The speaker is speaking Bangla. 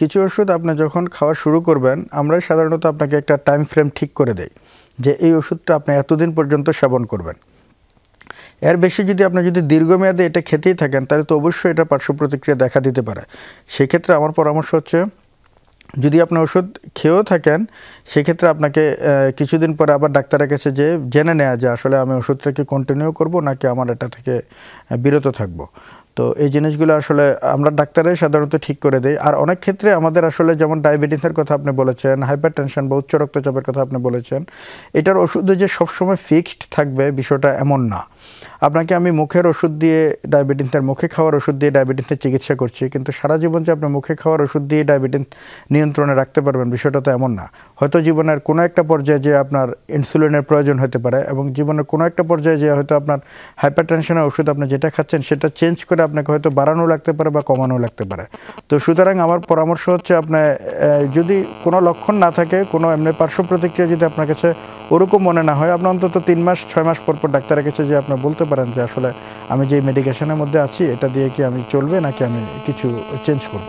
কিছু ওষুধ আপনি যখন খাওয়া শুরু করবেন আমরাই সাধারণত আপনাকে একটা টাইম ফ্রেম ঠিক করে দেই যে এই ওষুধটা আপনি এতদিন পর্যন্ত সেবন করবেন। এর বেশি যদি আপনি দীর্ঘমেয়াদে এটা খেতেই থাকেন তাহলে তো অবশ্যই এটা পার্শ্ব প্রতিক্রিয়া দেখা দিতে পারে। সেক্ষেত্রে আমার পরামর্শ হচ্ছে যদি আপনি ওষুধ খেয়েও থাকেন সেক্ষেত্রে আপনাকে কিছুদিন পরে আবার ডাক্তারের কাছে যেয়ে জেনে নেওয়া যে আসলে আমি ওষুধটা কি কন্টিনিউ করব নাকি আমার এটা থেকে বিরত থাকব। তো এই জিনিসগুলো আসলে আমরা ডাক্তারাই সাধারণত ঠিক করে দেই। আর অনেক ক্ষেত্রে আমাদের আসলে যেমন ডায়াবেটিসের কথা আপনি বলেছেন, হাইপারটেনশন বা উচ্চ রক্তচাপের কথা আপনি বলেছেন, এটার ওষুধ যে সবসময় ফিক্সড থাকবে বিষয়টা এমন না। আপনাকে আমি মুখের ওষুধ দিয়ে ডায়াবেটিসের মুখে খাওয়ার ওষুধ দিয়ে ডায়াবেটিসের চিকিৎসা করছি, কিন্তু সারা জীবন যে আপনি মুখে খাওয়ার ওষুধ দিয়ে ডায়াবেটিস নিয়ন্ত্রণে রাখতে পারবেন বিষয়টা তো এমন না। হয়তো জীবনের কোনো একটা পর্যায়ে যে আপনার ইনসুলিনের প্রয়োজন হতে পারে এবং জীবনের কোনো একটা পর্যায়ে যে হয়তো আপনার হাইপারটেনশনের ওষুধ আপনি যেটা খাচ্ছেন সেটা চেঞ্জ করে আপনাকে হয়তো বাড়ানো লাগতে পারে বা কমানো লাগতে পারে। তো সুতরাং আমার পরামর্শ হচ্ছে আপনি যদি কোনো লক্ষণ না থাকে, কোনো এমনি পার্শ্ব প্রতিক্রিয়া যদি আপনার কাছে ওরকম মনে না হয়, আপনি অন্তত 3 মাস 6 মাস পর ডাক্তারের কাছে যে আপনি বলতে পারেন যে আসলে আমি যে মেডিকেশনের মধ্যে আছি এটা দিয়ে কি আমি চলবে নাকি আমি কিছু চেঞ্জ করব।